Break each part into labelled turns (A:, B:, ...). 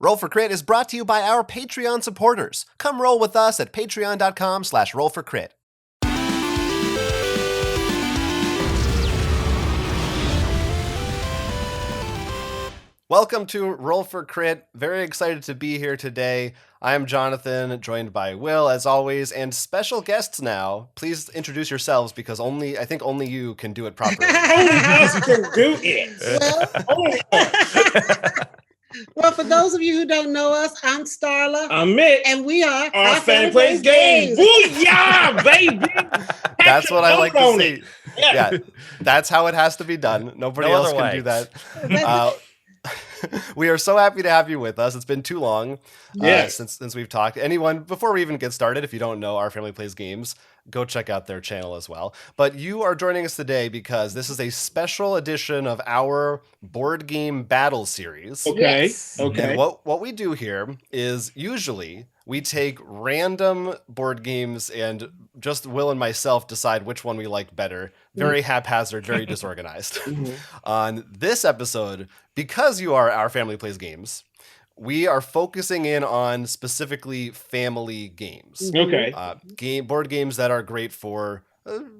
A: Roll for Crit is brought to you by our Patreon supporters. Come roll with us at patreon.com/rollforcrit. Welcome to Roll for Crit. Very excited to be here today. I am Jonathan, joined by Will, as always, and special guests now. Please introduce yourselves, because I think only you can do it properly.
B: Only us can do it.
C: Well, for those of you who don't know us, I'm Starla.
B: I'm Mick.
C: And we are
B: Our Family Plays Games. Booyah, baby!
A: That's what I like to see.
B: Yeah,
A: that's how it has to be done. Nobody else can do that. We are so happy to have you with us. It's been too long since we've talked. Anyone, before we even get started, if you don't know Our Family Plays Games, go check out their channel as well. But you are joining us today because this is a special edition of our board game battle series.
B: Okay.
C: Yes.
B: Okay.
A: And what we do here is usually we take random board games and just Will and myself decide which one we like better. Very haphazard, very disorganized. On this episode, because you are Our Family Plays Games, we are focusing in on specifically family games.
B: Okay.
A: Board games that are great for,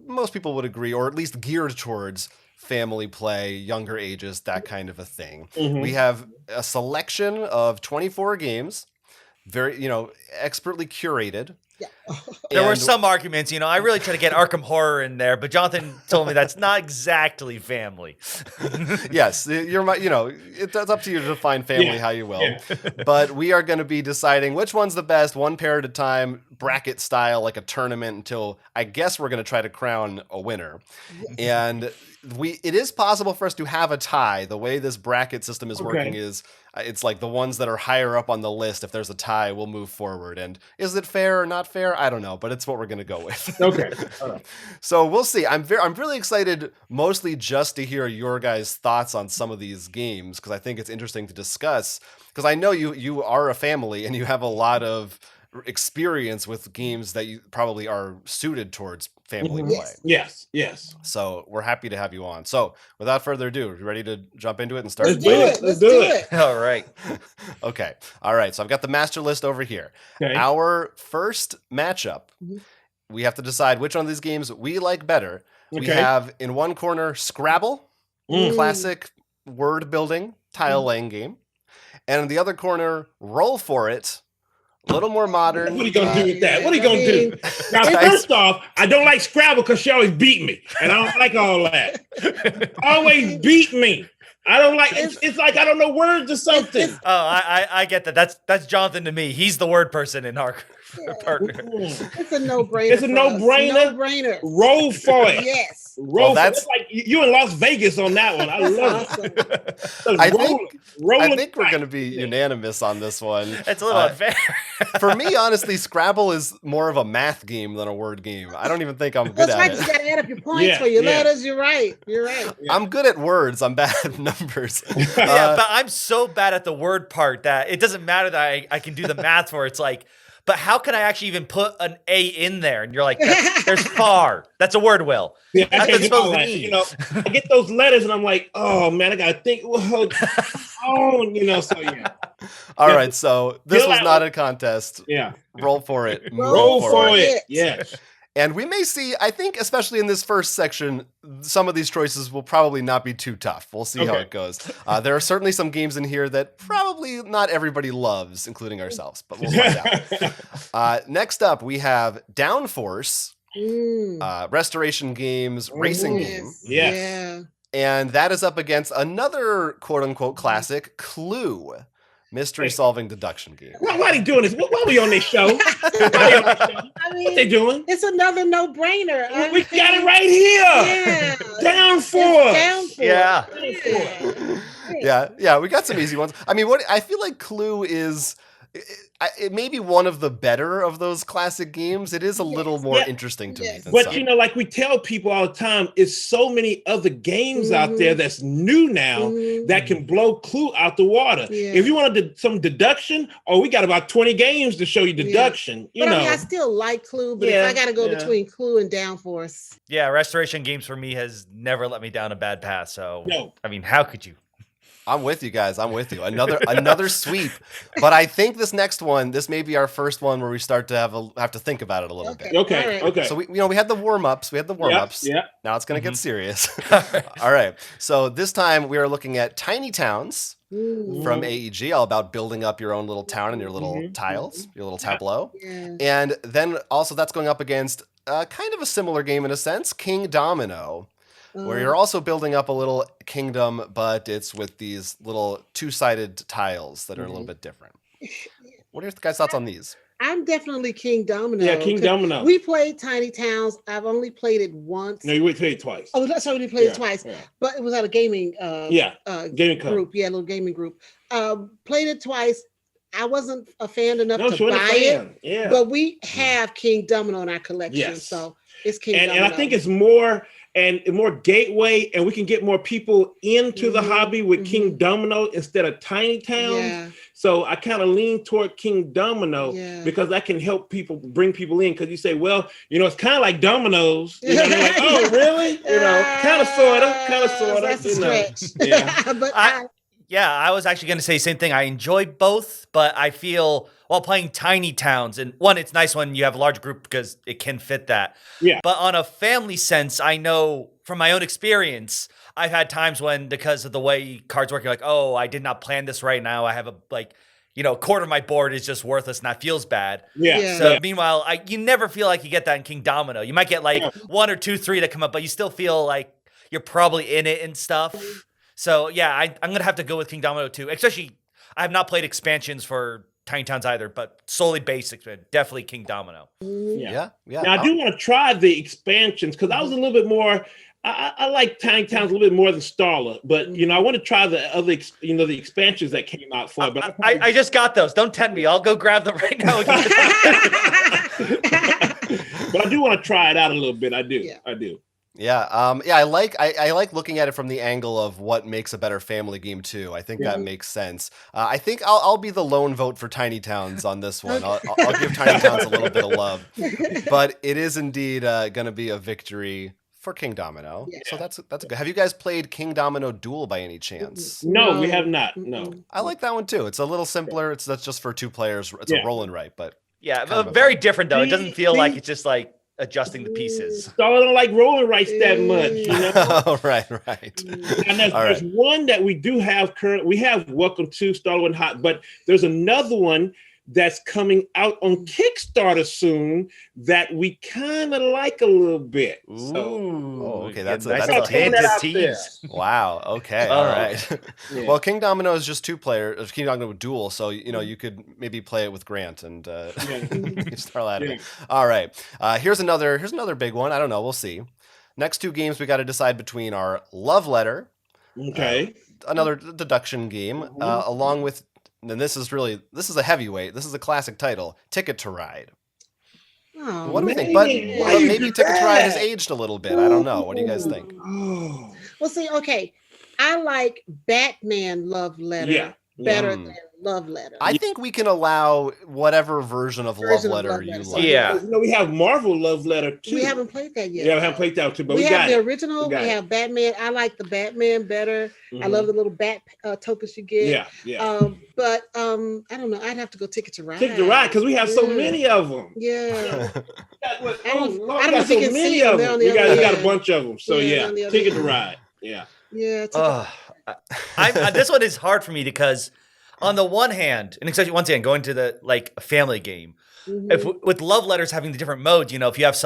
A: most people would agree, or at least geared towards family play, younger ages, that kind of a thing. We have a selection of 24 games, very, expertly curated.
C: Yeah.
D: There were some arguments, I really try to get Arkham Horror in there, but Jonathan told me that's not exactly family.
A: Yes, it's up to you to define family how you will. But we are going to be deciding which one's the best, one pair at a time, bracket style, like a tournament, until I guess we're going to try to crown a winner. And it is possible for us to have a tie. The way this bracket system is working is it's like the ones that are higher up on the list, if there's a tie, will move forward. And is it fair or not fair? I don't know, but it's what we're going to go with.
B: Okay. All right.
A: So we'll see. I'm really excited, mostly just to hear your guys' thoughts on some of these games, because I think it's interesting to discuss, because I know you are a family and you have a lot of experience with games that you probably are suited towards family play.
B: Yes.
A: So we're happy to have you on. So without further ado, you ready to jump into it and start?
B: Let's do it.
D: All right.
A: Okay. All right. So I've got the master list over here.
B: Okay.
A: Our first matchup, we have to decide which one of these games we like better. We have in one corner Scrabble, classic word building tile laying game. And in the other corner, Roll for It, a little more modern.
B: What are you going to do with that? What are you going to do? Now, first off, I don't like Scrabble because she always beat me. And I don't like all that. Always beat me. I don't like it's like I don't know words or something.
D: Oh, I get that. That's Jonathan to me. He's the word person in our partner.
C: It's a no-brainer.
B: It's a no-brainer.
C: No-brainer.
B: Roll for it.
C: Yes.
B: Roll for it. It's like you in Las Vegas on that one. I love it.
A: I think we're going to be unanimous on this one.
D: It's a little unfair.
A: For me, honestly, Scrabble is more of a math game than a word game. I don't even think I'm good at it.
C: You got to add up your points for your letters. You're right. Yeah.
A: I'm good at words. I'm bad at numbers.
D: But I'm so bad at the word part that it doesn't matter that I can do the math for it. It's like, but how can I actually even put an A in there? And you're like, there's far. That's a word, Will.
B: Yeah,
D: that's what it's supposed to mean.
B: I get those letters and I'm like, oh man, I gotta think. So yeah.
A: All right, so this was not a contest.
B: Yeah.
A: Roll for it.
B: Roll for it. Yeah.
A: And we may see, I think, especially in this first section, some of these choices will probably not be too tough. We'll see how it goes. There are certainly some games in here that probably not everybody loves, including ourselves, but we'll find out. Next up, we have Downforce, restoration games, racing game.
B: Yes.
C: Yeah.
A: And that is up against another quote-unquote classic, Clue. Mystery solving deduction game.
B: Why are they doing this? Why are we on this show? What they doing?
C: It's another no-brainer.
B: We got it right here. Down for.
A: Yeah. We got some easy ones. I mean, I feel like Clue is. It may be one of the better of those classic games. It is a little more interesting to me.
B: But like we tell people all the time, it's so many other games out there that's new now that can blow Clue out the water. Yeah. If you wanted some deduction, we got about 20 games to show you deduction.
C: I mean, I still like Clue, but if I got to go between Clue and Downforce.
D: Yeah, restoration games for me has never let me down a bad path. So,
B: no.
D: I mean, how could you?
A: I'm with you guys. I'm with you. Another sweep. But I think this next one, this may be our first one where we start to have to think about it a little bit.
B: Okay.
A: So we had the warm-ups.
B: Yeah.
A: Now it's going to get serious. All right. So this time we are looking at Tiny Towns from AEG, all about building up your own little town and your little tiles, your little tableau.
C: Yeah.
A: And then also that's going up against kind of a similar game in a sense, King Domino, where you're also building up a little kingdom, but it's with these little two-sided tiles that are a little bit different. What are your guys' thoughts on these?
C: I'm definitely King Domino.
B: Yeah, King Domino.
C: We played Tiny Towns. I've only played it once.
B: No, you played it twice.
C: Oh, that's we played it twice. Yeah. But it was at a gaming
B: gaming
C: group. Yeah, a little gaming group. Played it twice. I wasn't a fan enough to buy it. Yeah. But we have King Domino in our collection. Yes. So it's King Domino.
B: And I think it's more gateway, and we can get more people into the hobby with King Domino instead of Tiny Towns. Yeah. So I kind of lean toward King Domino because that can help people, bring people in. Because you say, well, it's kind of like dominoes. You know, they're like, oh, really? Kind of, sort of.
C: That's a stretch.
B: Yeah.
C: But
D: I was actually going to say the same thing. I enjoy both, but I feel while playing Tiny Towns, and one, it's nice when you have a large group because it can fit that. Yeah. But on a family sense, I know from my own experience, I've had times when, because of the way cards work, you're like, oh, I did not plan this right now. I have a quarter of my board is just worthless, and that feels bad.
B: Yeah.
D: So meanwhile, you never feel like you get that in King Domino. You might get one or two, three that come up, but you still feel like you're probably in it and stuff. So yeah, I'm going to have to go with King Domino too. Especially, I have not played expansions for Tiny Towns either, but solely basic, definitely King Domino.
A: Yeah.
B: Now I do want to try the expansions because I was a little bit more. I like Tiny Towns a little bit more than Starla, but I want to try the other, the expansions that came out for it. But
D: I just got those. Don't tempt me. I'll go grab them right now.
B: But I do want to try it out a little bit. I do. Yeah. I do.
A: Yeah, I like looking at it from the angle of what makes a better family game too. I think that makes sense. I think I'll be the lone vote for Tiny Towns on this one. I'll give Tiny Towns a little bit of love, but it is indeed going to be a victory for King Domino. Yeah. So that's good. Have you guys played King Domino Duel by any chance?
B: No, we have not. No.
A: I like that one too. It's a little simpler. That's just for two players. It's a roll and write, but
D: very different though. It doesn't feel like it's just like adjusting the pieces.
B: So I don't like rolling rights that much,
A: Right.
B: And there's one that we do have current. We have Welcome to Starla and Hot, but there's another one that's coming out on Kickstarter soon that we kind of like a little bit.
A: Okay, that's
D: a hint to tease.
A: Wow. Okay. All right. Yeah. Well, King Domino is just two players. King Domino Duel, so you could maybe play it with Grant and Starla out of it. All right. Here's another big one. I don't know. We'll see. Next two games we got to decide between are Love Letter.
B: Okay.
A: Another deduction game, along with. And this is a heavyweight. This is a classic title, Ticket to Ride.
C: Oh,
A: what do we think? But maybe Ticket to Ride has aged a little bit. I don't know. What do you guys think?
C: Well, see, okay. I like Batman Love Letter better than Love Letter.
A: I think we can allow whatever version of Love Letter you like.
D: Yeah.
B: We have Marvel Love Letter too.
C: We haven't played that yet.
B: Yeah, we haven't played that too, but
C: we have
B: got
C: the original. We have Batman. I like the Batman better. I love the little bat tokens you get.
B: Yeah.
C: But I don't know. I'd have to go Ticket to Ride.
B: Ticket to Ride because we have so many of them.
C: Yeah.
B: I don't think so many of them. We got a bunch of them. So Ticket to Ride. Yeah.
C: Yeah.
D: This one is hard for me because on the one hand, and especially once again, going to the a family game, if with Love Letters having the different modes, if you have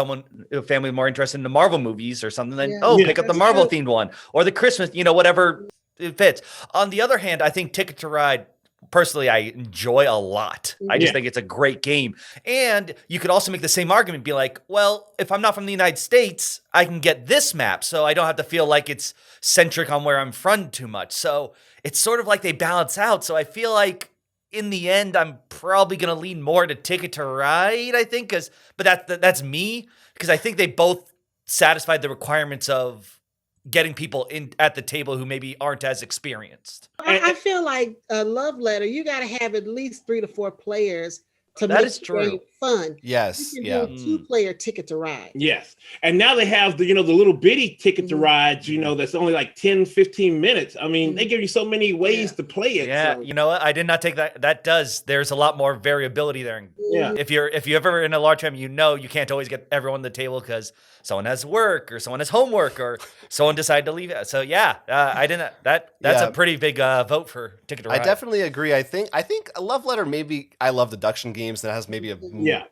D: a family more interested in the Marvel movies or something, then pick up the Marvel themed one or the Christmas, whatever it fits. On the other hand, I think Ticket to Ride, personally, I enjoy a lot. I just think it's a great game. And you could also make the same argument, be like, well, if I'm not from the United States, I can get this map, so I don't have to feel like it's centric on where I'm from too much. So it's sort of like they balance out. So I feel like in the end, I'm probably going to lean more to Ticket to Ride, I think, but that's me, because I think they both satisfied the requirements of getting people in at the table who maybe aren't as experienced.
C: I feel like a Love Letter, you got to have at least 3 to 4 players to
D: that
C: make
D: is
C: the
D: true.
C: game fun.
A: Yes,
C: You can
A: yeah.
C: do a 2-player Ticket to Ride.
B: Yes. And now they have the little bitty Ticket to Rides, that's only like 10, 15 minutes. I mean, they give you so many ways to play it.
D: Yeah,
B: so.
D: you know what? I did not take that. There's a lot more variability there.
B: Yeah.
D: If you're ever in a large tournament, you can't always get everyone at the table because someone has work or someone has homework or someone decided to leave it. So I didn't. That's a pretty big vote for Ticket to Ride.
A: I definitely agree. I think a Love Letter, maybe I love deduction games that has maybe a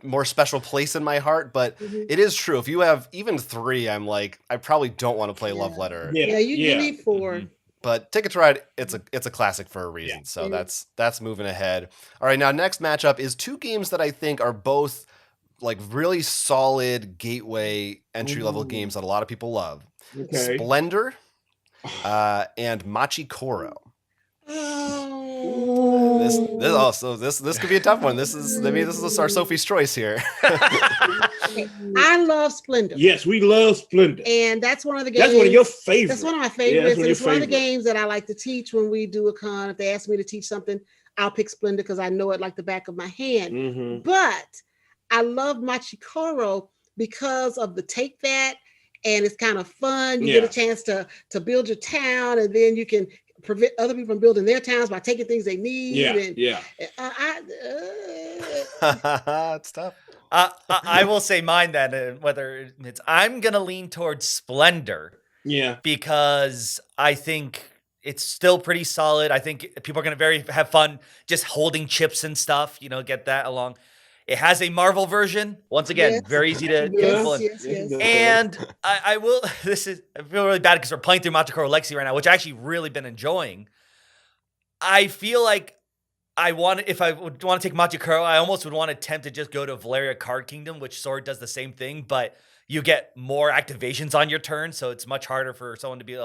A: more special place in my heart, but it is true. If you have even 3, I'm like, I probably don't want to play Love Letter.
C: Yeah, you need 4.
A: But Ticket to Ride, it's a classic for a reason. So that's moving ahead. All right, now next matchup is 2 games that I think are both like really solid gateway entry level games that a lot of people love.
B: Okay.
A: Splendor and Machi Koro. This could be a tough one. This is our Sophie's choice here.
C: I love Splendor.
B: Yes, we love Splendor.
C: And that's one of the games.
B: That's one of your favorites.
C: That's one of my favorites. And it's one of the games that I like to teach when we do a con. If they ask me to teach something, I'll pick Splendor because I know it like the back of my hand. But I love Machi Koro because of the take that, and it's kind of fun. You get a chance to build your town, and then you can prevent other people from building their towns by taking things they need.
A: It's tough.
D: I will say mine then, whether I'm gonna lean towards Splendor.
B: Yeah,
D: because I think it's still pretty solid. I think people are gonna have fun just holding chips and stuff. Get that along. It has a Marvel version. Once again, very easy to get. And I will. I feel really bad because we're playing through Machi Koro Legacy right now, which I actually really been enjoying. I feel like if I would want to take Machi Koro, I almost would want to attempt to just go to Valeria Card Kingdom, which sort of does the same thing, but you get more activations on your turn, so it's much harder for someone to be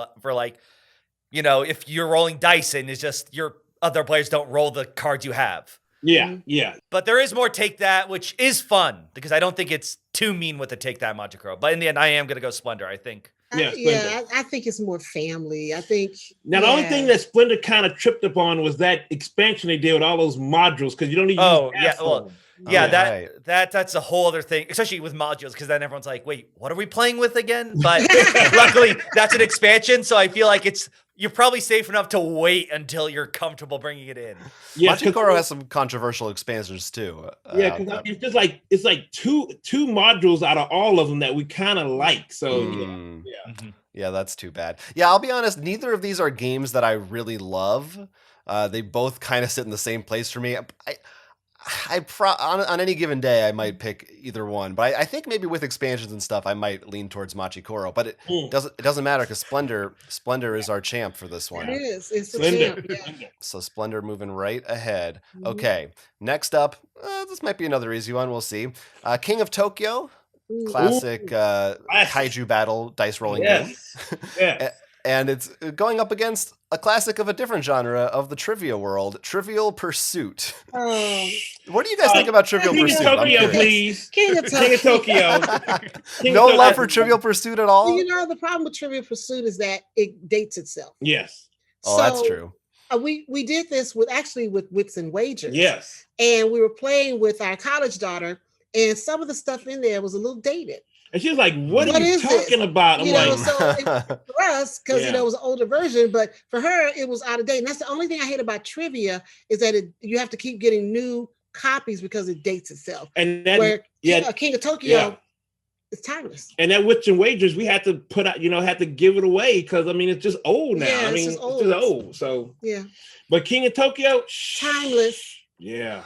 D: if you're rolling dice and it's just your other players don't roll the cards you have.
B: Yeah.
D: But there is more Take That, which is fun because I don't think it's too mean with the Take That Machi Koro. But in the end, I am going to go Splendor, I think.
C: I think it's more family. I think.
B: Now, the only thing that Splendor kind of tripped up on was that expansion they did with all those modules because you don't need to use
D: that's a whole other thing, especially with modules, because then everyone's like, wait, what are we playing with again? But luckily, that's an expansion, so I feel like you're probably safe enough to wait until you're comfortable bringing it in.
A: Machi Koro has some controversial expansions too.
B: Because it's just like two modules out of all of them that we kind of like. So
A: yeah, that's too bad. Yeah, I'll be honest. Neither of these are games that I really love. They both kind of sit in the same place for me. On any given day, I might pick either one, but I think maybe with expansions and stuff, I might lean towards Machi Koro. But it doesn't matter because Splendor is our champ for this one.
C: It is. It's the champ. Yeah.
A: So Splendor moving right ahead. Okay, next up, this might be another easy one. We'll see. King of Tokyo, classic kaiju battle dice rolling game. And it's going up against a classic of a different genre of the trivia world, Trivial Pursuit. What do you guys think about Trivial Pursuit?
B: King of Tokyo, please.
C: King of Tokyo.
A: No love for Trivial Pursuit at all?
C: The problem with Trivial Pursuit is that it dates itself.
B: Yes.
A: Oh, that's true.
C: We did this with Wits and Wagers.
B: Yes.
C: And we were playing with our college daughter, and some of the stuff in there was a little dated.
B: And she was like, what are you talking about? I'm like,
C: so for us, because it was an older version, but for her, it was out of date. And that's the only thing I hate about trivia is that you have to keep getting new copies because it dates itself.
B: And that,
C: King of Tokyo is timeless.
B: And that Wits and Wagers, we had to put out, had to give it away because it's just old now.
C: Yeah,
B: it's just old. So but King of Tokyo,
C: timeless.
B: Yeah.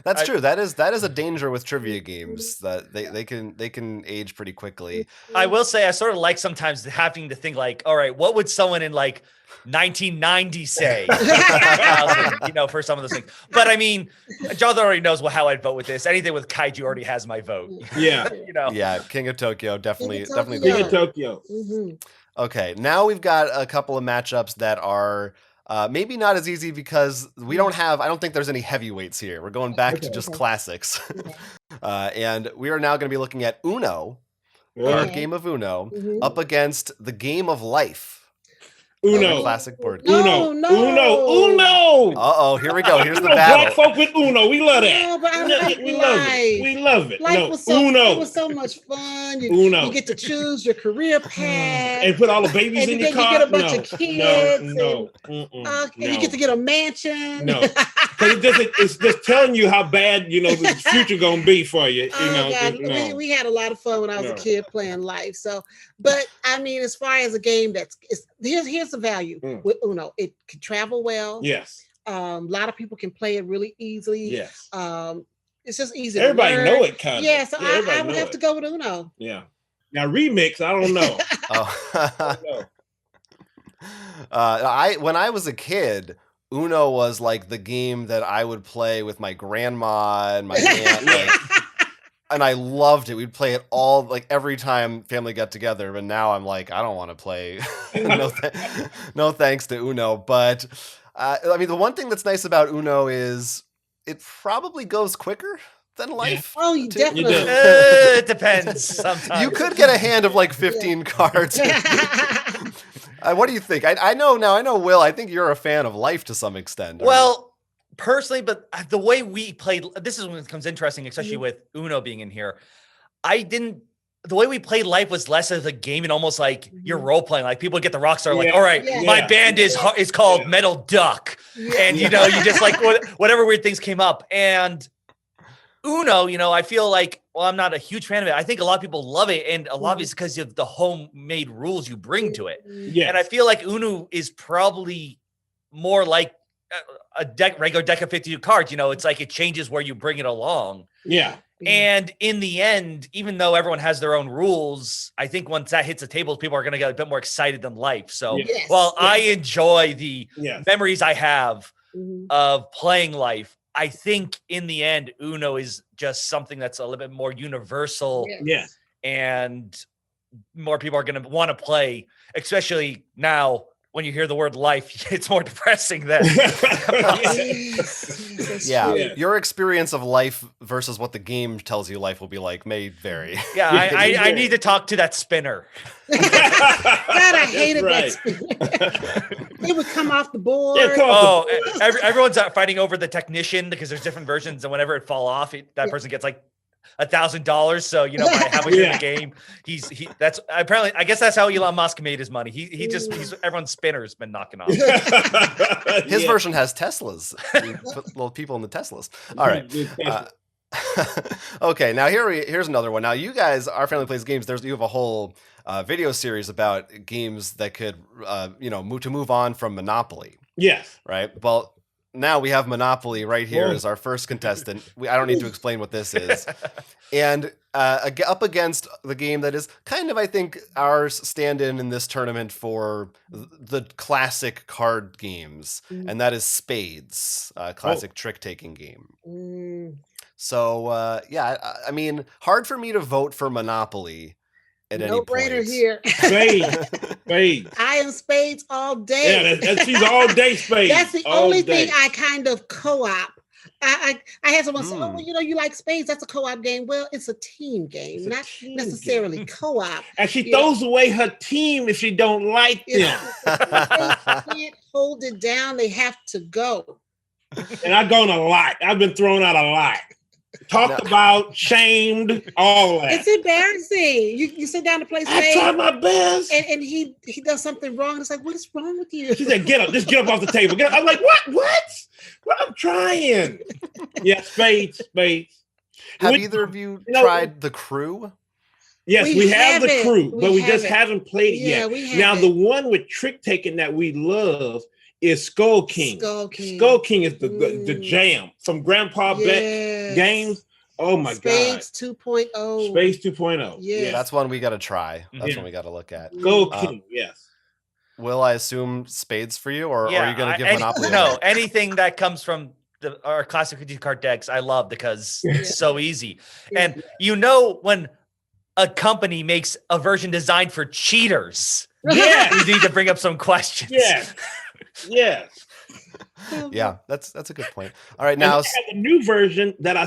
A: That's true. That is a danger with trivia games that they can age pretty quickly.
D: I will say I sort of like sometimes having to think like, all right, what would someone in like 1990 say? For some of those things. But I mean, Jonathan already knows how I'd vote with this. Anything with kaiju already has my vote.
B: Yeah.
A: Yeah, King of Tokyo definitely.
B: King of Tokyo.
C: Mm-hmm.
A: Okay, now we've got a couple of matchups that are maybe not as easy because I don't think there's any heavyweights here. We're going back to just classics. And we are now going to be looking at Uno, our game of Uno, up against the Game of Life.
B: Uno.
A: Classic board.
C: No,
B: Uno.
A: Uh-oh, here we go. Here's the
B: Black
A: battle.
B: folk with Uno. We love that.
C: No, but I like
B: we
C: life.
B: love it. We love it.
C: Life
B: No,
C: was so
B: Uno.
C: it was so much fun.
B: Uno.
C: You get to choose your career path
B: and put all the babies
C: and
B: in
C: then
B: your car.
C: you get a bunch of kids.
B: No.
C: And you get to get a mansion.
B: No. Because it's just telling you how bad the future gonna be for you.
C: God. We had a lot of fun when I was a kid playing Life. So, but I mean, as far as a game here's the value with Uno. It can travel well.
B: Yes.
C: A lot of people can play it really easily.
B: Yes.
C: It's just easy.
B: Everybody to learn. Know it kind of.
C: Yeah, so I would have to go with Uno.
B: Yeah. Now remix, I don't know.
A: When I was a kid, Uno was like the game that I would play with my grandma and my aunt. And I loved it. We'd play it all, like every time family got together. But now I'm like, I don't want to play. No thanks to Uno. But I mean, the one thing that's nice about Uno is it probably goes quicker than Life.
C: Oh, you definitely.
D: It depends. Sometimes
A: you could get a hand of like 15 cards. What do you think? I know, Will, I think you're a fan of Life to some extent.
D: Well, personally, but the way we played, this is when it becomes interesting, especially with Uno being in here. The way we played Life was less of a game and almost like you're role playing. Like people get the rock star, like, all right, my band is called Metal Duck. And, you just like whatever weird things came up. And Uno, I feel like, well, I'm not a huge fan of it. I think a lot of people love it. And a lot of it's because of the homemade rules you bring to it.
B: Yeah.
D: And I feel like Uno is probably more like a regular deck of 52 cards. It's like it changes where you bring it along.
B: Yeah.
D: And in the end, even though everyone has their own rules, I think once that hits the tables, people are going to get a bit more excited than Life. So while I enjoy the memories I have of playing Life, I think in the end, Uno is just something that's a little bit more universal.
B: Yeah.
D: And more people are going to want to play, especially now. When you hear the word Life, it's more depressing than.
A: Your experience of Life versus what the game tells you Life will be like may vary.
D: Yeah, I need to talk to that spinner.
C: God, I hated that spinner. It would come off the board.
D: Everyone's fighting over the technician because there's different versions, and whenever it fall off, that person gets like $1,000. So by halfway through the game, that's apparently, I guess that's how Elon Musk made his money. He's everyone's spinner's been knocking off.
A: His version has Teslas. Put little people in the Teslas. All right. Okay, now here's another one. Now you guys, Our Family Plays Games. You have a whole video series about games that could move on from Monopoly.
B: Yes.
A: Right. Well, now we have Monopoly right here as our first contestant. I don't need to explain what this is. And up against the game that is kind of, I think, our stand-in in this tournament for the classic card games. And that is Spades, classic trick-taking game. So, I mean, hard for me to vote for Monopoly. No
C: brainer here.
B: Spades.
C: I am Spades all day.
B: Yeah, she's all day Spades.
C: That's the only thing I kind of co-op. I had someone say, "Oh, well, you like Spades? That's a co-op game." Well, it's a team game, not necessarily co-op.
B: And she throws away her team if she don't like them.
C: They can't hold it down. They have to go.
B: And I've gone a lot. I've been thrown out a lot. Talked about, shamed, all that.
C: It's embarrassing. You sit down to play Spades.
B: I tried my best.
C: And he does something wrong. It's like, what is wrong with you?
B: She said, get up. Just get up off the table. Get up. I'm like, what? What? I'm trying. Yeah, Spades.
A: Have either of you tried The Crew?
B: Yes, we have The Crew, but we just haven't played it yet. Now, the one with trick taking that we love is Skull King. Skull King is the jam from Grandpa Beck games. Oh my
C: Spades
B: God.
C: 2.0.
B: Spades 2.0.
C: Yeah.
A: That's one we got to try. That's one we got to look at.
B: Skull King, yes.
A: Will I assume Spades for you, or are you going to give Monopoly?
D: No, anything that comes from our classic 50 card decks, I love because it's so easy. And when a company makes a version designed for cheaters, you need to bring up some questions.
B: Yes.
A: Yeah, that's a good point. All right, now
B: the new version that I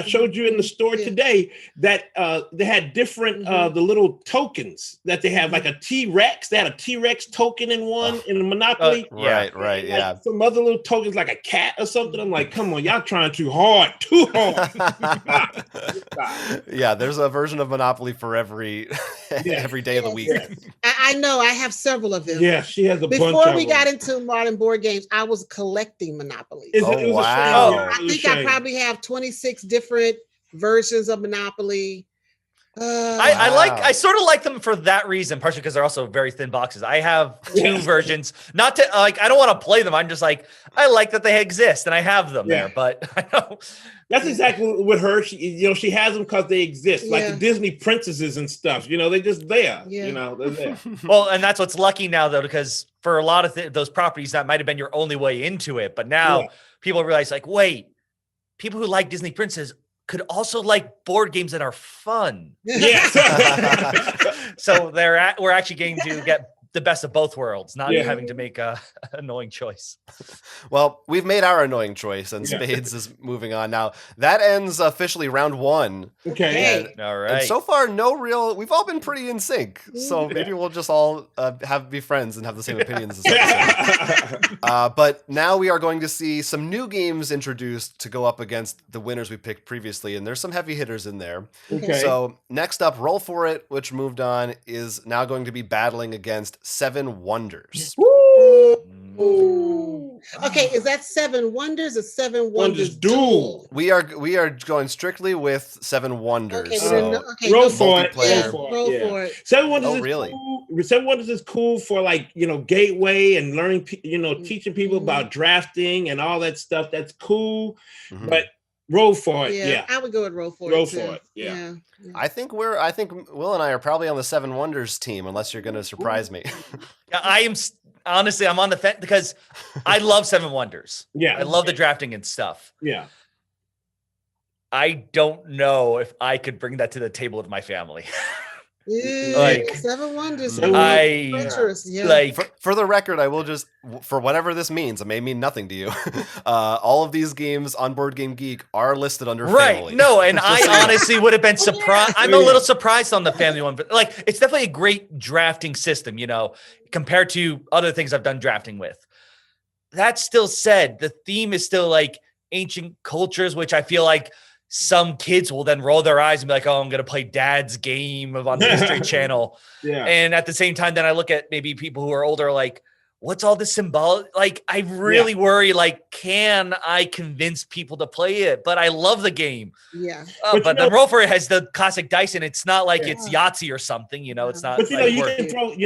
B: showed you in the store today that they had different the little tokens that they have, like a T-Rex. They had a T-Rex token in one in a Monopoly.
A: Right,
B: like
A: yeah.
B: some other little tokens like a cat or something. I'm like, come on, y'all trying too hard.
A: Yeah, there's a version of Monopoly for every day of the week.
C: Yes. I know. I have several of them.
B: Yeah, she has a bunch.
C: Before we got into modern board games, I was collecting Monopoly.
A: Wow!
C: I think I probably have 26 different versions of Monopoly.
D: I sort of like them for that reason, partially because they're also very thin boxes. I have two versions, not to like, I don't want to play them. I'm just like, I like that they exist and I have them there, but I know.
B: That's exactly with her. She has them because they exist, like the Disney princesses and stuff. They're just there. They're there.
D: Well, and that's what's lucky now, though, because for a lot of those properties, that might have been your only way into it. But now people realize, like, wait, people who like Disney princesses could also like board games that are fun.
B: Yeah.
D: So we're actually getting to get the best of both worlds, not having to make a annoying choice.
A: Well, we've made our annoying choice, and Spades is moving on now. That ends officially round 1.
B: Okay.
D: All right.
A: And so far, we've all been pretty in sync. So maybe we'll just all be friends and have the same opinions. But now we are going to see some new games introduced to go up against the winners we picked previously, and there's some heavy hitters in there.
B: Okay.
A: So next up, Roll For It, which moved on, is now going to be battling against 7 Wonders.
C: Ooh. Okay, is that 7 Wonders or 7 Wonders Duel?
A: We are going strictly with 7 Wonders.
C: Okay,
A: so
B: roll for it.
C: Roll for it.
B: 7 Wonders is
A: really
B: cool. 7 Wonders is cool for gateway and learning, teaching people about drafting and all that stuff. That's cool. But roll for it. Yeah,
C: I would go with roll for it.
B: Roll for it. Yeah.
A: I think Will and I are probably on the 7 Wonders team, unless you're going to surprise me.
D: I am honestly, I'm on the fence because I love 7 Wonders.
B: Yeah,
D: I love the drafting and stuff.
B: Yeah.
D: I don't know if I could bring that to the table with my family.
C: Like 7 Wonders.
A: For the record, I will just, for whatever this means, it may mean nothing to you. All of these games on Board Game Geek are listed under family.
D: No, and I honestly would have been surprised. I'm a little surprised on the family one, but it's definitely a great drafting system, compared to other things I've done drafting with. That still said, the theme is still like ancient cultures, which I feel like some kids will then roll their eyes and be like, oh, I'm going to play dad's game on the History Channel.
B: Yeah.
D: And at the same time, then I look at maybe people who are older, like, what's all this symbolic? Like, I really worry, can I convince people to play it? But I love the game.
C: Yeah.
D: But the Roll For It has the classic dice, and it's not like it's Yahtzee or something, it's not.
B: But you can throw,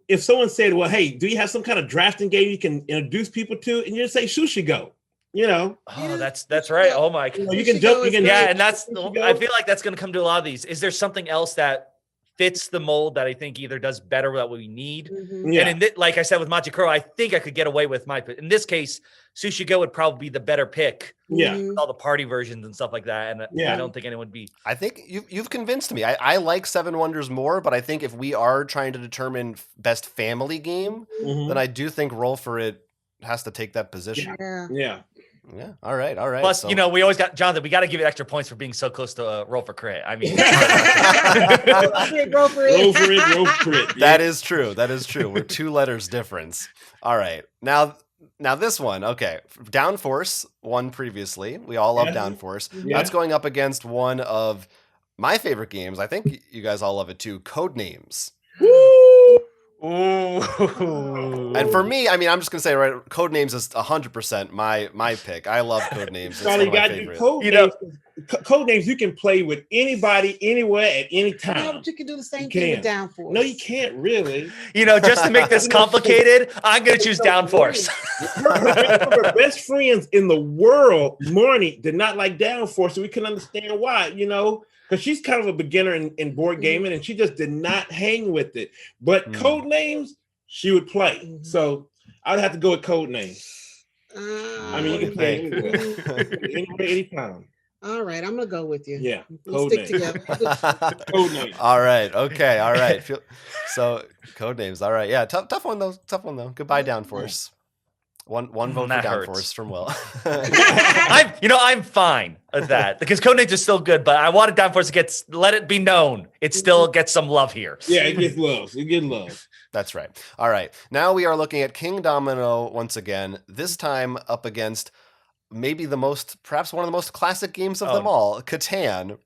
B: if someone said, well, hey, do you have some kind of drafting game you can introduce people to? And you say Sushi Go.
D: Oh, that's right. Oh my God.
B: You can jump. And
D: that's. I feel like that's going to come to a lot of these. Is there something else that fits the mold that I think either does better what we need? And like I said with Machikoro, I think I could get away with my. In this case, Sushi Go would probably be the better pick.
B: Yeah,
D: with all the party versions and stuff like that. And I don't think anyone would be.
A: I think you've convinced me. I like 7 Wonders more, but I think if we are trying to determine best family game, then I do think Roll For It has to take that position.
B: Yeah.
A: Yeah. All right.
D: Plus, we always got Jonathan. We got to give it extra points for being so close to Roll For Crit. I mean,
C: roll for
B: it.
A: That is true. We're 2 letters difference. All right. Now this one. Okay. Downforce won previously. We all love Downforce. That's going up against one of my favorite games. I think you guys all love it too. Codenames.
D: Ooh.
A: And for me, I mean, I'm just gonna say, right, Codenames is 100% my pick. I love Codenames. It's one of my favorites.
B: Codenames you can play with anybody, anywhere, at any time.
C: Yeah, but you can do the same thing with Downforce.
B: No, you can't really.
D: Just to make this complicated, I'm gonna choose Downforce.
B: Her best friends in the world, Marnie, did not like Downforce, so we couldn't understand why. Because she's kind of a beginner in board gaming, and she just did not hang with it. But Codenames, she would play. So I'd have to go with Codenames. I mean, you can play anywhere, anytime.
C: All right, I'm gonna go with you.
B: Yeah,
C: we'll stick together.
B: Codenames.
A: All right. Okay. All right. So Codenames. All right. Yeah. Tough one though. Goodbye, Downforce. One vote for Downforce from Will.
D: I'm fine with that because Codenames is still good, but I wanted Downforce to let it be known it still gets some love here.
B: Yeah, it gets love. It gets love.
A: That's right. All right. Now we are looking at King Domino once again. This time up against maybe perhaps one of the most classic games of them all, Catan.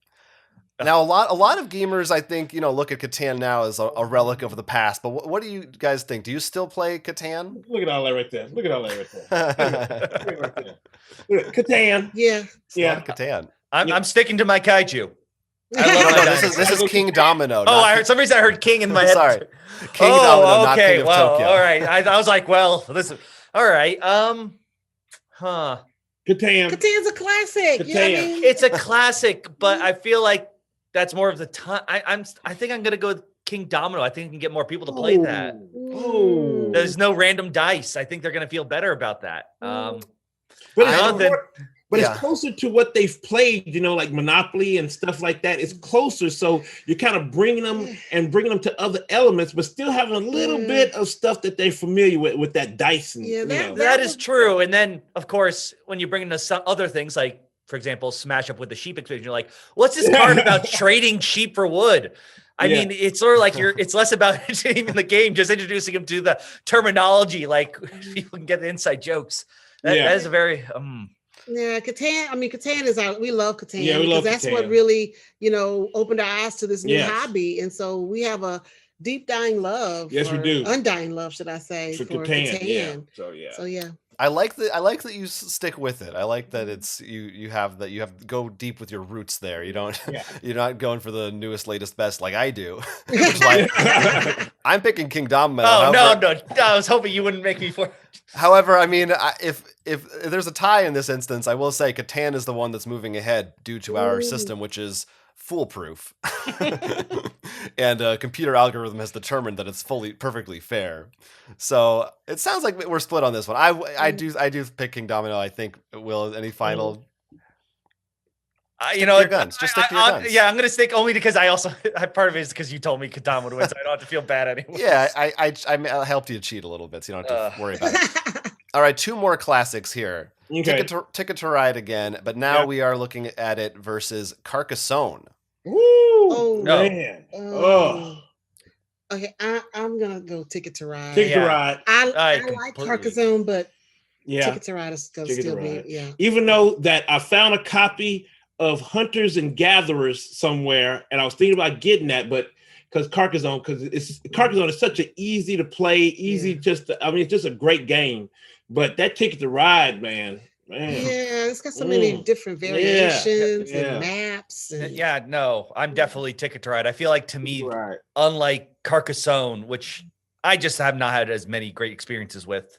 A: Now, a lot of gamers, I think, look at Catan now as a relic of the past. But what do you guys think? Do you still play Catan?
B: Look at all that right there. Look at that. Catan.
C: Yeah.
A: Catan.
D: I'm sticking to my kaiju.
A: This is King Domino.
D: I heard some reason I heard King in my head.
A: Sorry, King Domino, not King of Tokyo.
D: All right. I was like, well, listen. All right.
B: Catan.
C: Catan's a classic.
D: It's a classic, but I feel like that's more of the time. I think I'm gonna go with King Domino. I think I can get more people to play that.
B: Ooh.
D: There's no random dice. I think they're gonna feel better about that.
B: But it's closer to what they've played, like Monopoly and stuff like that. It's closer, so you're kind of bringing them to other elements, but still having a little bit of stuff that they're familiar with that dice. And,
D: that is true. And then, of course, when you bring into some other things, like, for example, Smash Up with the Sheep Expedition, you're like, what's this card about trading sheep for wood? I mean, it's sort of like it's less about even the game, just introducing them to the terminology, like people can get the inside jokes. That is a very...
C: Yeah, Catan. I mean, Catan is out. We love Catan.
B: Yeah, we love
C: that's
B: Catan.
C: what really, opened our eyes to this new hobby. And so we have a deep dying love.
B: Yes, we do.
C: Undying love, should I say, for Catan. So yeah.
A: I like that you stick with it. I like that it's you have to go deep with your roots there. You don't you're not going for the newest, latest, best like I do. I'm picking King Domino.
D: No. I was hoping you wouldn't make me for.
A: However, I mean, if there's a tie in this instance, I will say Catan is the one that's moving ahead due to our system, which is foolproof. And a computer algorithm has determined that it's perfectly fair. So it sounds like we're split on this one. I do pick King Domino. I think Will, any final your guns. Just stick to your guns.
D: Yeah, I'm gonna stick only because part of it is because you told me Kadam would win, so I don't have to feel bad anymore.
A: Yeah, I helped you cheat a little bit, so you don't have to worry about it. All right, 2 more classics here.
B: Okay.
A: Ticket to Ride again, but now we are looking at it versus Carcassonne.
B: Woo!
C: Oh
B: man!
C: Okay, I'm gonna go Ticket to Ride.
B: Ticket to Ride.
C: I like Carcassonne, but Ticket to Ride is gonna still be
B: Even though that I found a copy of Hunters and Gatherers somewhere, and I was thinking about getting that, but because Carcassonne is such an easy to play, it's just a great game. But that Ticket to Ride, man.
C: Yeah, it's got so many different variations and maps. And...
D: I'm definitely Ticket to Ride. I feel like to me, unlike Carcassonne, which I just have not had as many great experiences with,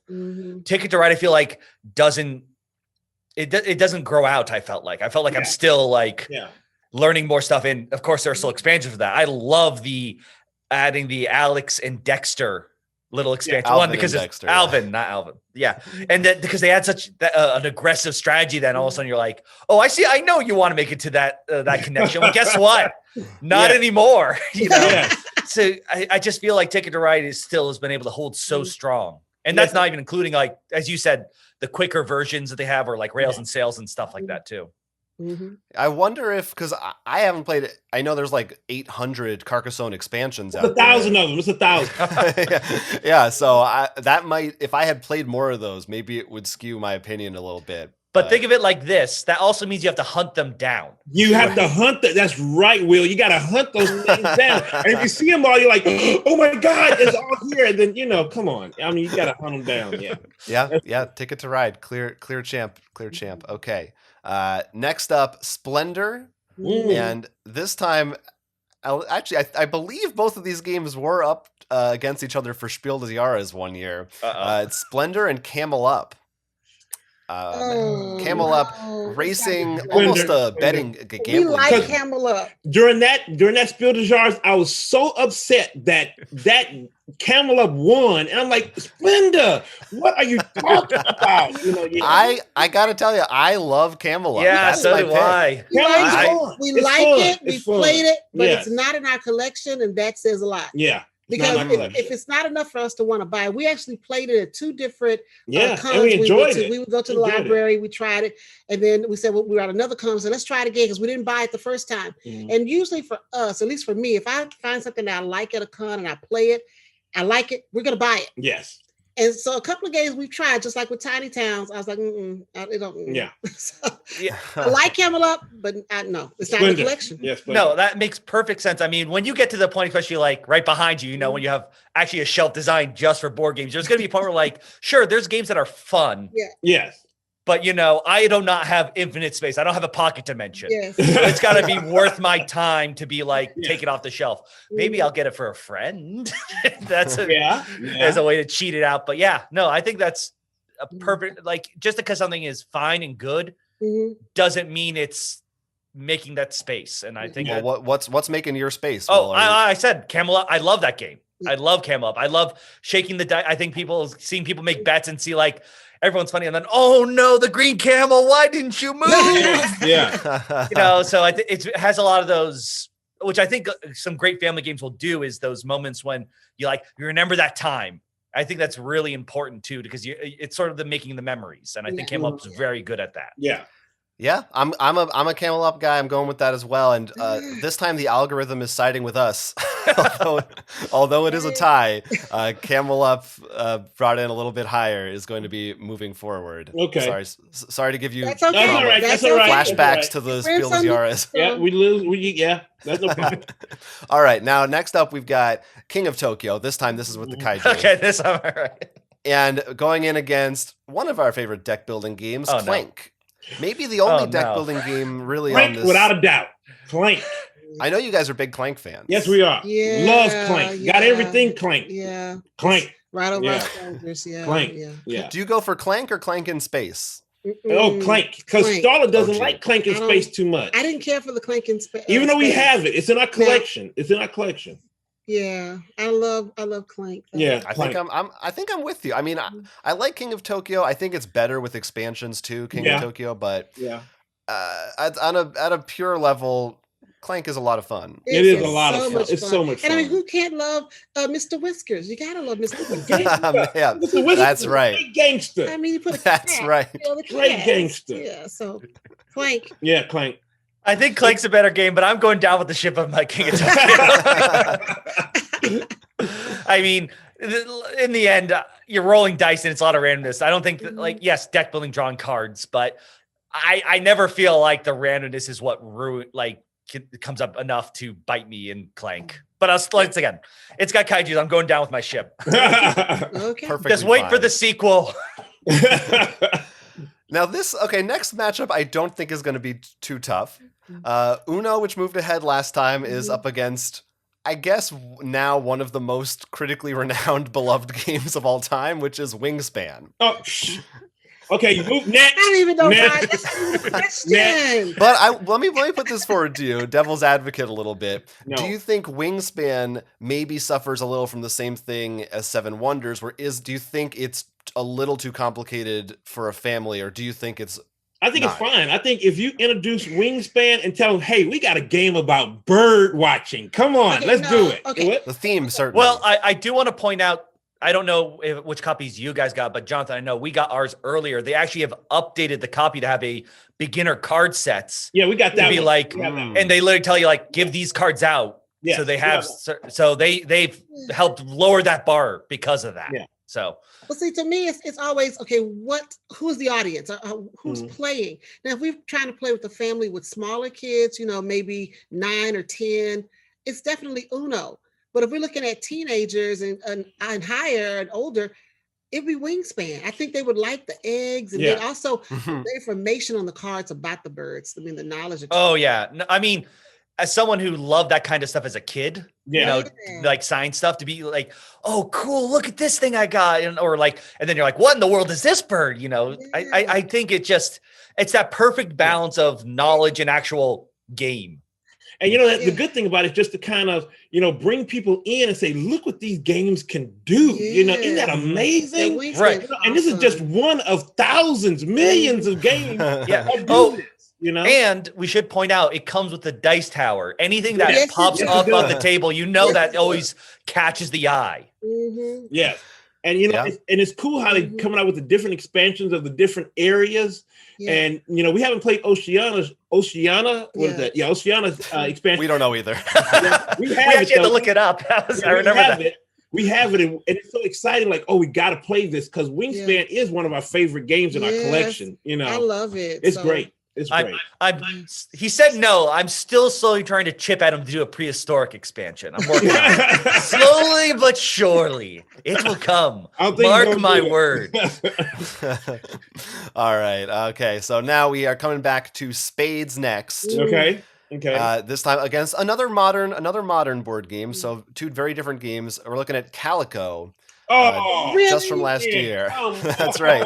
D: Ticket to Ride, I feel like doesn't grow out. I felt like I'm still learning more stuff. And of course, there are still expansions for that. I love adding the Alex and Dexter little expansion. One because it's Dexter, Alvin, not Alvin. Yeah, and that because they had such an aggressive strategy, then all of a sudden you're like, oh, I see. I know you want to make it to that connection. Well, guess what? Not anymore. So I just feel like Ticket to Ride has been able to hold so strong, and that's not even including, like as you said, the quicker versions that they have, or like Rails and Sails and stuff like that too.
A: I wonder if, because I haven't played it, I know there's like 800 Carcassonne expansions out there.
B: 1,000 of them. It's 1,000.
A: Yeah, so that might, if I had played more of those, maybe it would skew my opinion a little bit.
D: But think of it like this. That also means you have to hunt them down.
B: You have to hunt them. That's right, Will. You got to hunt those things down. And if you see them all, you're like, oh my God, it's all here. And then, come on. I mean, you got to hunt them down.
A: Yeah. Ticket to Ride. Clear champ. Okay. Next up, Splendor. And this time, I believe both of these games were up against each other for Spiel des Jahres one year. It's Splendor and Camel Up. Camel Up racing, almost a betting gambling.
C: We like Camel Up.
B: During that Spiel des Jahres, I was so upset that Camel Up won, and I'm like, Splendor, what are you talking about?
A: I gotta tell you, I love Camel Up.
D: Yeah, so do I.
C: We like it. We played it, but it's not in our collection, and that says a lot.
B: Yeah.
C: Because if it's not enough for us to want to buy, we actually played it at 2 different cons.
B: And we enjoyed it.
C: We would go to the library, we tried it, and then we said, well, we were at another con, so let's try it again because we didn't buy it the first time. And usually for us, at least for me, if I find something that I like at a con and I play it, I like it, we're going to buy it.
B: Yes.
C: And so a couple of games we've tried, just like with Tiny Towns, I was like, it don't.
B: Yeah.
C: So, I like Camel Up, but no, it's not the collection.
B: Yes,
D: no, that makes perfect sense. I mean, when you get to the point, especially like right behind you, when you have actually a shelf designed just for board games, there's going to be a point where like, sure, there's games that are fun.
C: Yeah.
B: Yes.
D: But, I do not have infinite space. I don't have a pocket dimension.
C: Yes.
D: It's got to be worth my time to be like, take it off the shelf. Maybe I'll get it for a friend. That's there's a way to cheat it out. But I think that's a perfect, like, just because something is fine and good doesn't mean it's making that space. And I think
A: what's making your space?
D: I said Camel Up. I love that game. I love Camel Up. I love shaking the die. I think seeing people make bets and see like, everyone's funny, and then, oh no, the green camel! Why didn't you move? So I think it has a lot of those, which I think some great family games will do. Is those moments when you remember that time. I think that's really important too, because it's sort of the making the memories, and I think Camel Up is very good at that.
A: Yeah, I'm a Camel Up guy. I'm going with that as well. And this time the algorithm is siding with us, although it is a tie. Camel Up brought in a little bit higher is going to be moving forward.
B: Okay,
A: sorry to give you
C: that's all right.
A: flashbacks to the Spiel des Jahres.
B: Yeah, we lose. That's no problem.
A: All right, now next up we've got King of Tokyo. This time this is with the kaiju.
D: Okay, this time all right.
A: And going in against one of our favorite deck building games, Clank. Maybe the only deck building game really
B: Clank,
A: on this.
B: without a doubt. Clank.
A: I know you guys are big Clank fans.
B: Yes, we are.
C: Yeah,
B: love Clank. Got everything Clank.
C: Yeah.
B: Clank.
C: Right over our shoulders. Yeah.
B: Clank.
C: Yeah.
A: Do you go for Clank or Clank in space?
B: Oh, Clank. Because Starla doesn't like Clank in space too much.
C: I didn't care for the Clank in space.
B: Even though we have it. It's in our collection.
C: Yeah, I love Clank.
B: Yeah,
A: I think I'm with you. I mean, I like King of Tokyo. I think it's better with expansions too, King of Tokyo. But at a pure level, Clank is a lot Clank is a lot of fun.
B: It's so much fun.
C: And I mean, who can't love Mr. Whiskers? You gotta love Mr. Whiskers.
A: Yeah,
B: Mr. Whiskers,
A: that's right.
B: Great gangster.
C: I mean, you put
A: that's right.
B: Great gangster.
C: Yeah, so Clank.
B: Yeah, Clank.
D: I think Clank's a better game, but I'm going down with the ship of my King of Tokyo. I mean, in the end, you're rolling dice and it's a lot of randomness. I don't think that, yes, deck building, drawing cards, but I never feel like the randomness is what comes up enough to bite me in Clank. But once again, it's got kaiju. I'm going down with my ship.
C: Okay.
D: Just wait for the sequel.
A: Now next matchup I don't think is going to be too tough. Uno, which moved ahead last time, is up against, I guess, now one of the most critically renowned beloved games of all time, which is Wingspan.
B: Oh, okay, you move next.
C: I don't even know why. That's not even a question.
A: But let me put this forward to you, devil's advocate a little bit.
B: No.
A: Do you think Wingspan maybe suffers a little from the same thing as Seven Wonders? Do you think it's a little too complicated for a family, or do you think it's
B: it's fine. I think if you introduce Wingspan and tell them, hey, we got a game about bird watching. Come on, let's do it.
C: Okay.
A: The theme, certainly.
D: Well, I do want to point out, I don't know which copies you guys got, but Jonathan, I know we got ours earlier. They actually have updated the copy to have a beginner card sets.
B: Yeah, we got that.
D: To be and they literally tell you give these cards out. Yeah. So they have, so they've helped lower that bar because of that. Yeah. So.
C: Well, see, to me, it's always, okay, who's the audience? Who's playing? Now, if we're trying to play with a family with smaller kids, maybe 9 or 10, it's definitely Uno. But if we're looking at teenagers and higher and older, it'd be Wingspan. I think they would like the eggs, and then also the information on the cards about the birds. I mean, the knowledge.
D: Oh, yeah. No, I mean, as someone who loved that kind of stuff as a kid, like science stuff, to be like, oh, cool, look at this thing I got. And then you're like, what in the world is this bird? I think it's that perfect balance of knowledge and actual game.
B: And the good thing about it is just to kind of, bring people in and say, look what these games can do. Isn't that amazing?
D: Right.
B: And this is just one of thousands, millions of games.
D: And we should point out it comes with the dice tower. Anything that pops up on the table, that always catches the eye.
C: Mm-hmm.
B: Yes. And it's cool how they're coming out with the different expansions of the different areas. Yeah. And we haven't played Oceana. What is that? Yeah, Oceana's expansion.
A: We don't know either.
D: we actually had to look it up. I remember that.
B: We have it, and it's so exciting. Like, we got to play this because Wingspan is one of our favorite games in our collection.
C: I love it.
B: It's great. It's great.
D: He said no. I'm still slowly trying to chip at him to do a prehistoric expansion. I'm working on it. Slowly but surely. It will come. Mark my word.
A: All right. Okay. So now we are coming back to Spades next.
B: Okay.
A: This time against another modern board game. So 2 very different games. We're looking at Calico.
C: Really?
A: Just from last year. That's right.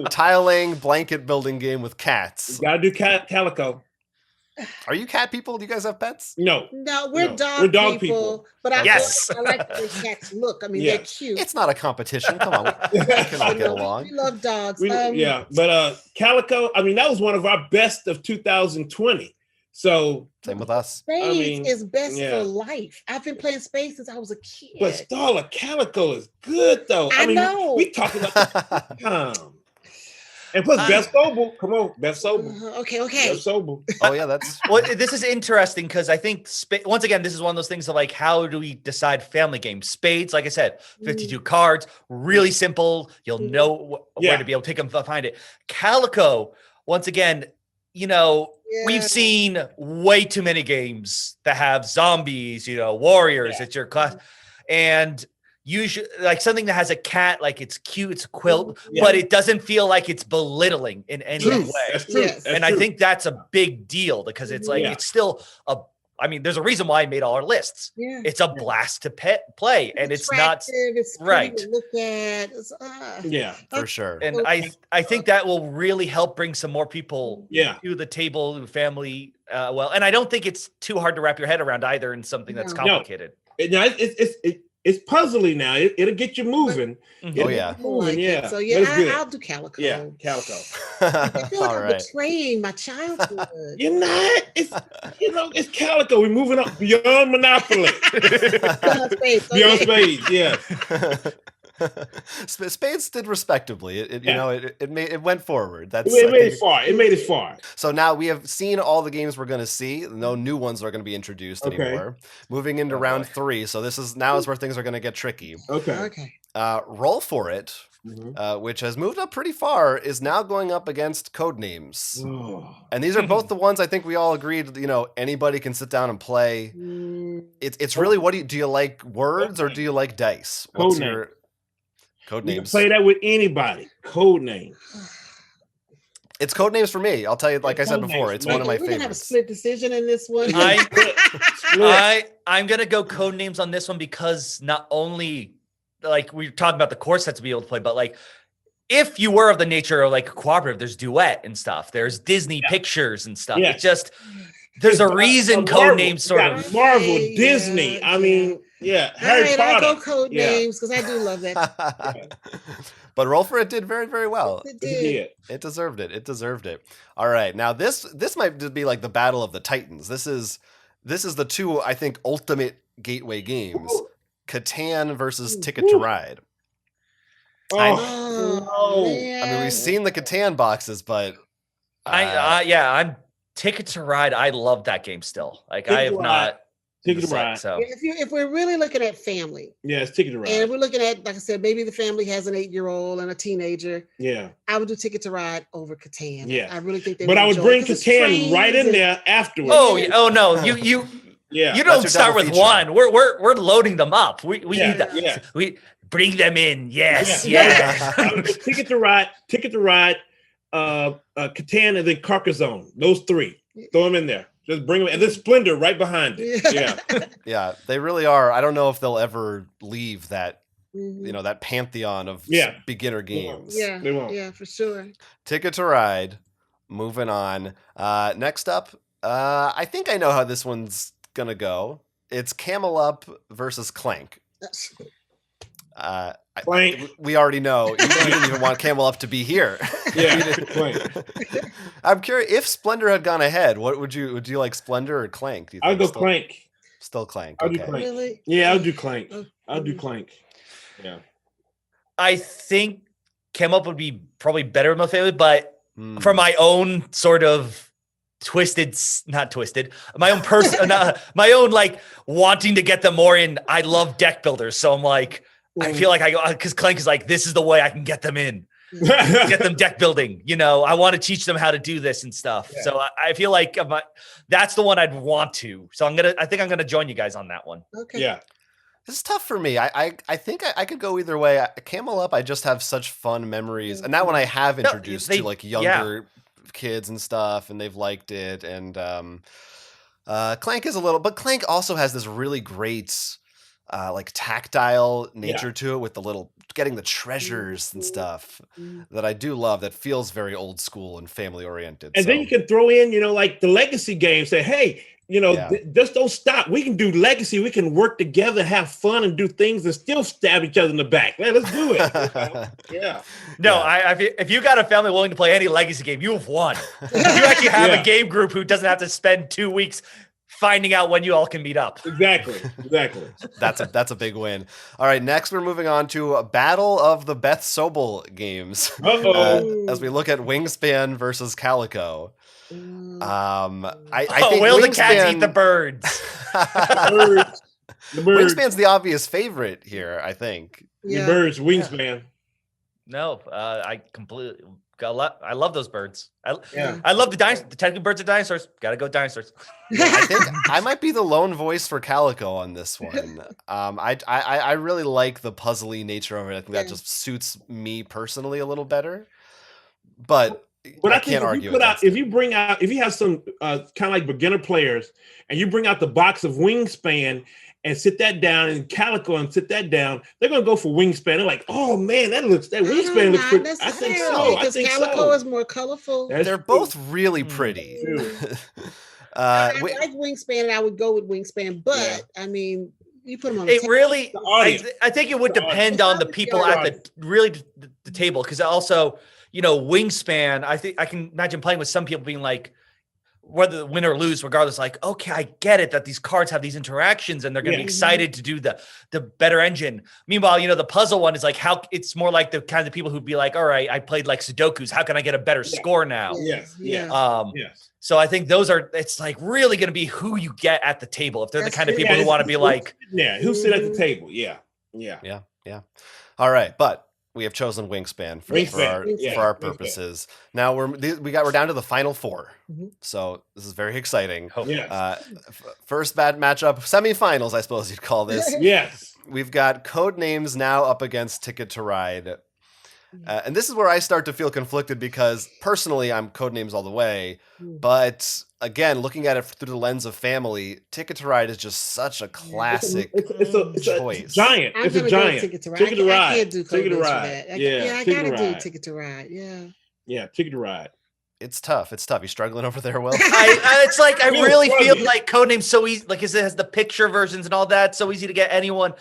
A: Tiling blanket building game with cats.
B: You gotta do Calico.
A: Are you cat people? Do you guys have pets?
B: No,
C: we're dog people. But I like the cats look. I mean, they're cute.
A: It's not a competition. Come on, we can all get along.
C: We love dogs.
B: But Calico. I mean, that was one of our best of 2020. So
A: same with us.
C: Spades is best for life. I've been playing Spades since I was a kid.
B: But Starla, Calico is good though.
C: I know.
B: We talk about that. And plus, Best Sobel. Come on, Best Sobel.
C: Okay.
B: Best Sobel.
A: Oh yeah, that's.
D: Well, this is interesting because I think once again, this is one of those things of like, how do we decide family games? Spades, like I said, 52 cards, really simple. You'll know where to be able to take them, find it. Calico, once again, we've seen way too many games that have zombies, warriors. It's your class, and usually like something that has a cat, like it's cute, it's a quilt, but it doesn't feel like it's belittling in any way.
B: That's true.
C: Yes.
D: And I think that's a big deal because it's like it's still there's a reason why I made all our lists.
C: Yeah.
D: It's a blast to play, and it's not
C: it's
D: right.
C: To look at.
A: For sure.
D: And I think that will really help bring some more people to the table, family. And I don't think it's too hard to wrap your head around either in something that's complicated.
B: No, it's puzzling now. It'll get you moving.
A: Mm-hmm.
C: So I'll do Calico.
B: Yeah, Calico.
C: I feel like I'm betraying my childhood.
B: You're not. It's Calico. We're moving up beyond Monopoly. Beyond Spades. Yeah.
A: Spades did respectably. It went forward.
B: It made it far.
A: So now we have seen all the games we're going to see. No new ones are going to be introduced anymore. Moving into round 3. So this is where things are going to get tricky.
B: Okay.
A: Roll for It, which has moved up pretty far, is now going up against Codenames. And these are both the ones I think we all agreed, anybody can sit down and play. It's really, what do you like words or do you like dice? What's your Codenames?
B: You can play that with anybody. Codenames.
A: It's Codenames for me. I'll tell you, like I said before, it's one of my favorites. We're going to
C: have a split decision in this one.
D: I'm going to go Codenames on this one because not only, like, we're talking about the core set to be able to play, but, like, if you were of the nature of, like, a cooperative, there's Duet and stuff. There's Disney Pictures and stuff.
B: Yeah.
D: It's just, there's a reason Codenames sort of.
B: Marvel, Disney. I mean, Harry Potter.
C: I go Codenames because I do love that.
A: But Roll for It did very, very well.
C: It did.
A: It deserved it. All right. Now this might just be like the battle of the Titans. This is the 2, I think, ultimate gateway games. Catan versus Ticket to Ride. I mean, we've seen the Catan boxes, but
D: I'm Ticket to Ride. I love that game still. Like, I have not.
B: Ticket to Ride.
D: So
C: if we're really looking at family,
B: it's Ticket to Ride.
C: And if we're looking at, like I said, maybe the family has an 8-year-old and a teenager.
B: Yeah,
C: I would do Ticket to Ride over Catan.
B: Yeah,
C: I really think
B: But I would bring Catan right in there afterwards.
D: Oh no, you don't start with feature. One. We're loading them up. We need that. Yeah. We bring them in. Yes.
B: Ticket to Ride, Catan, and then Carcassonne. Those 3. Throw them in there. Just bring them, and then Splendor right behind it.
A: Yeah, they really are. I don't know if they'll ever leave that, that pantheon of beginner games.
C: Yeah,
B: they won't.
C: Yeah, for sure.
A: Ticket to Ride. Moving on. Next up, I think I know how this one's gonna go. It's Camel Up versus Clank.
B: Clank.
A: We already know. You didn't even want Camel Up to be here.
B: Yeah, Clank.
A: I'm curious if Splendor had gone ahead. What would you like, Splendor or Clank? Do you think?
B: I'll go Clank.
A: Still Clank.
B: I'll
A: Okay.
B: do Clank.
C: Really?
B: Yeah, I'll do Clank. I'll do Clank. Yeah.
D: I think Camel Up would be probably better in my family, but for my own sort of not twisted, my own person, my own like wanting to get them more in. I love deck builders, so I'm like, I feel like I go because Clank is like, this is the way I can get them in, get them deck building. You know, I want to teach them how to do this and stuff. Yeah. So I feel like that's the one I'd want to. So I think I'm gonna join you guys on that one.
C: Okay.
B: Yeah.
A: This is tough for me. I think I could go either way. Camel Up, I just have such fun memories, and that one I have introduced to like younger kids and stuff, and they've liked it. And Clank is a little, but Clank also has this really great like tactile nature to it with the little getting the treasures and stuff that I do love. That feels very old school and family oriented.
B: And then you can throw in, you know, like the legacy game. Say, hey, you know, just don't stop. We can do legacy. We can work together, have fun, and do things, and still stab each other in the back. Man, let's do it. Yeah.
D: No, if you got a family willing to play any legacy game, you have won. You actually have a game group who doesn't have to spend 2 weeks finding out when you all can meet up.
B: Exactly.
A: That's a big win. All right, next we're moving on to a battle of the Beth Sobel games. As we look at Wingspan versus Calico. I think
D: will the cats eat the birds?
B: The birds.
A: Wingspan's the obvious favorite here, I think.
B: The birds, Wingspan.
D: No, I completely. I love those birds. I love the dinosaurs. The technical birds are dinosaurs. Got to go dinosaurs.
A: I think I might be the lone voice for Calico on this one. I really like the puzzly nature of it. I think that just suits me personally a little better. But I can't argue.
B: If you have some kind of like beginner players, and you bring out the box of Wingspan and sit that down, and Calico and sit that down, they're gonna go for Wingspan. They're like, oh man, that Wingspan looks pretty. I think so.
C: Because Calico is more colorful.
A: They're both really pretty.
C: I like Wingspan, and I would go with Wingspan, but I mean, you put them on.
D: I think it would depend on the people at the table, because also, you know, Wingspan. I think I can imagine playing with some people being like, whether win or lose, regardless, like, okay, I get it that these cards have these interactions and they're going to be excited to do the better engine. Meanwhile, you know, the puzzle one is like how it's more like the kind of people who'd be like, all right, I played like Sudokus. How can I get a better score now? So I think it's like really going to be who you get at the table. If they're the kind of people who want to be like,
B: who sit at the table. Yeah.
A: All right. But we have chosen Wingspan for our purposes. Now we're down to the final four, so this is very exciting. First bad matchup, semifinals, I suppose you'd call this.
B: Yes,
A: we've got Codenames now up against Ticket to Ride, and this is where I start to feel conflicted because personally I'm Codenames all the way, but again, looking at it through the lens of family, Ticket to Ride is just such a classic choice.
B: It's a giant. It's a giant.
C: Ticket to Ride. I can't do Ticket to Ride. I gotta do Ticket to Ride.
B: Yeah, Ticket to Ride.
A: It's tough. You struggling over there, Will?
D: It's like I really feel like Codename's so easy. Like it has the picture versions and all that, so easy to get anyone.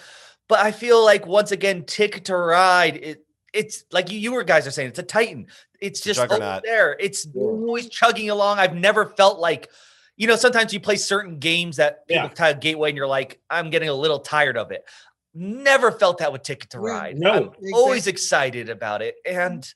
D: But I feel like once again, Ticket to Ride. It's like you guys are saying, it's a Titan. It's just over there. It's always chugging along. I've never felt like, you know, sometimes you play certain games that people tie a gateway and you're like, I'm getting a little tired of it. Never felt that with Ticket to Ride.
B: No,
D: I'm always excited about it. And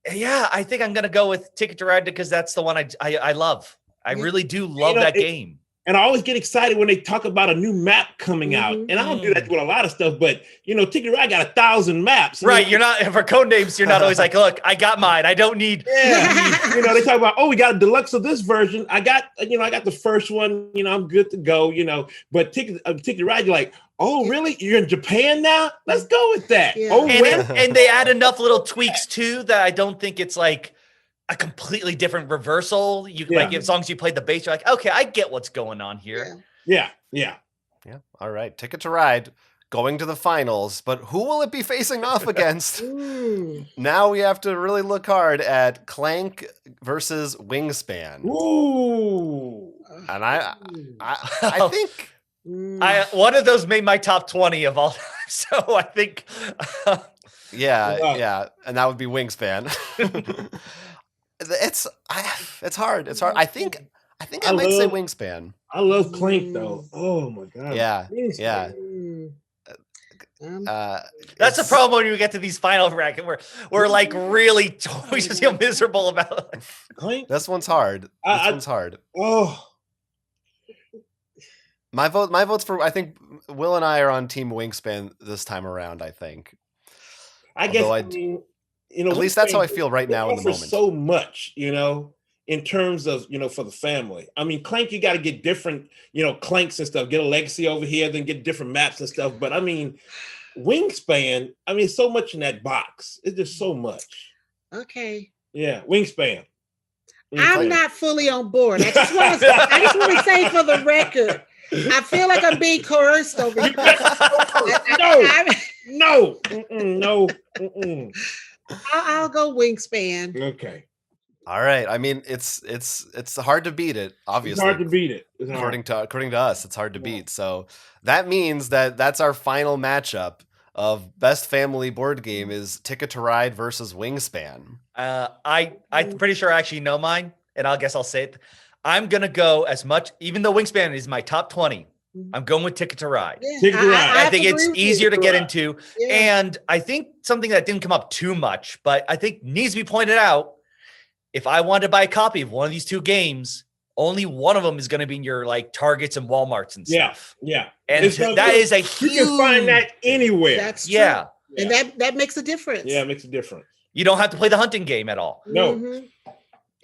D: I think I'm going to go with Ticket to Ride because that's the one I love. I really do love that game.
B: And I always get excited when they talk about a new map coming out. And I don't do that with a lot of stuff, but, you know, Ticket to Ride got 1,000 maps.
D: Right. You're not, for Codenames, you're not always like, look, I got mine. I don't need.
B: You know, they talk about, we got a deluxe of this version. I got the first one, you know, I'm good to go, you know. But Ticket to Ride, you're like, oh, really? You're in Japan now? Let's go with that.
D: And they add enough little tweaks, too, that I don't think it's like a completely different reversal. Like as long as you played the base, you're like, okay, I get what's going on here.
B: Yeah.
A: All right, Ticket to Ride going to the finals, but who will it be facing off against? Now we have to really look hard at Clank versus Wingspan.
B: Ooh.
A: And I think
D: One of those made my top 20 of all time. So I think
A: yeah, and that would be Wingspan. It's hard. It's hard. I think I might say Wingspan.
B: I love Clank though. Oh my god.
A: Yeah.
D: That's the problem when you get to these final bracket where we're like really we just feel miserable about it.
B: Clank.
A: This one's hard. This one's hard.
B: Oh.
A: My vote's for, I think Will and I are on Team Wingspan this time around, I think.
B: I guess I mean,
A: at least that's how I feel right now in the moment.
B: So much, in terms of, for the family. I mean, Clank, you got to get different, Clanks and stuff, get a legacy over here, then get different maps and stuff. But I mean, Wingspan, I mean, so much in that box. It's just so much.
C: Okay.
B: Yeah, Wingspan.
C: I'm not fully on board. I just want to say for the record, I feel like I'm being coerced over here.
B: No.
C: I'll go Wingspan.
B: Okay.
A: All right. I mean, it's hard to beat it. Obviously,
B: it's hard to beat it.
A: According to us, it's hard to beat. So that means that's our final matchup of best family board game is Ticket to Ride versus Wingspan.
D: I'm pretty sure I actually know mine, and I guess I'll say it. I'm gonna go as much, even though Wingspan is my top 20. I'm going with Ticket to Ride.
C: Yeah,
B: Ticket to Ride.
D: I think it's easier to get into, and I think something that didn't come up too much, but I think needs to be pointed out. If I wanted to buy a copy of one of these two games, only one of them is going to be in your like Targets and Walmarts and stuff.
B: Yeah.
D: And that is a huge.
B: You can find that anywhere.
C: That's true.
D: Yeah.
C: And that makes a difference.
B: Yeah, it makes a difference.
D: You don't have to play the hunting game at all.
B: No.
C: Mm-hmm.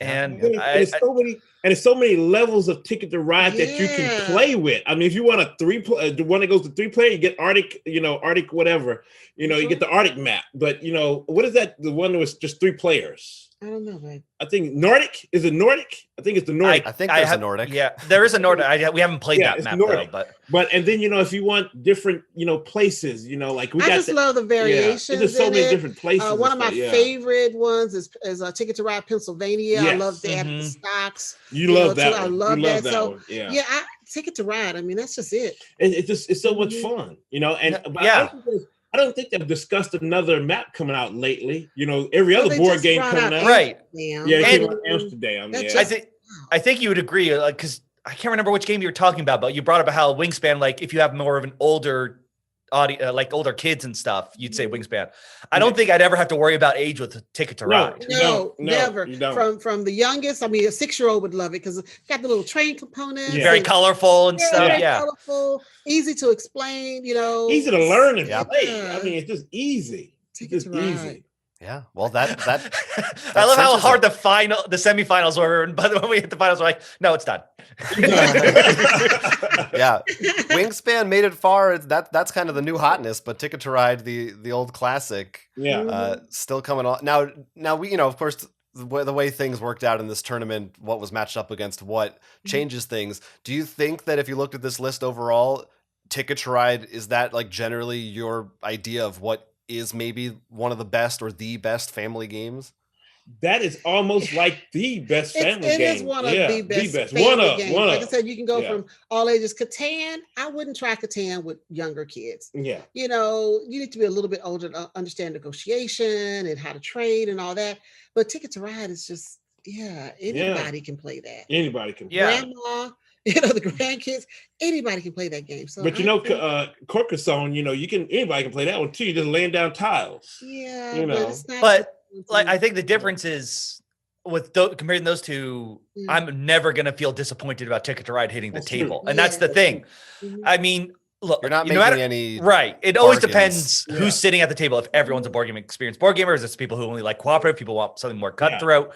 D: And
B: there's so many levels of Ticket to Ride that you can play with. I mean, if you want the one that goes to 3-player, you get Arctic, Arctic whatever. You get the Arctic map. But what is that? The one that was just 3 players.
C: I don't know, man.
B: I think Nordic. Is it Nordic? I think it's the Nordic.
A: I think there's a Nordic.
D: Yeah, there is a Nordic. We haven't played that map
B: Nordic.
D: though,
B: but and then if you want different places, like we
C: I just love the variations.
B: There's so many different places.
C: One of my favorite ones is Ticket to Ride Pennsylvania.
B: Yes.
C: I love that the stocks.
B: You love that.
C: I love that. So
B: one. Yeah,
C: Ticket to Ride. I mean, that's just it.
B: It's so much fun, I don't think they've discussed another map coming out lately. Every other board game coming out.
D: Right.
B: Yeah, it came out in Amsterdam.
D: I think you would agree, because I can't remember which game you were talking about, but you brought up how Wingspan, like if you have more of an older audience, like older kids and stuff, you'd say Wingspan. I don't think I'd ever have to worry about age with Ticket to Ride.
C: No, never. From the youngest, I mean, a 6-year-old would love it because it's got the little train components.
D: Yeah. Very colorful and stuff.
C: Very colorful, easy to explain.
B: Easy to learn and play. I mean, it's just easy.
C: Ticket to Ride.
B: Easy.
A: Yeah, well, that
D: I love how hard the semifinals were, but when we hit the finals, we're like, no, it's done.
A: Yeah, Wingspan made it far. That's kind of the new hotness, but Ticket to Ride, the old classic, still coming on. Now we, of course, the way things worked out in this tournament, what was matched up against what changes things. Do you think that if you looked at this list overall, Ticket to Ride, is that like generally your idea of what is maybe one of the best or the best family games?
B: That is almost like the best family game.
C: It is one of the best family games. Like I said, you can go from all ages. Catan, I wouldn't try Catan with younger kids.
B: Yeah.
C: You need to be a little bit older to understand negotiation and how to trade and all that. But Ticket to Ride is just, anybody can play that.
B: Anybody can play.
C: Grandma, the grandkids, anybody can play that game. So,
B: but Carcassonne, anybody can play that one too. You're just laying down tiles.
C: Yeah,
B: but
C: it's not.
D: But I think the difference is with comparing those two. I'm never gonna feel disappointed about Ticket to Ride hitting the table, and that's the thing. I mean, look,
A: you're not making any
D: right. It always depends who's sitting at the table. If everyone's a board game experienced board gamers, it's people who only like cooperative. People want something more cutthroat,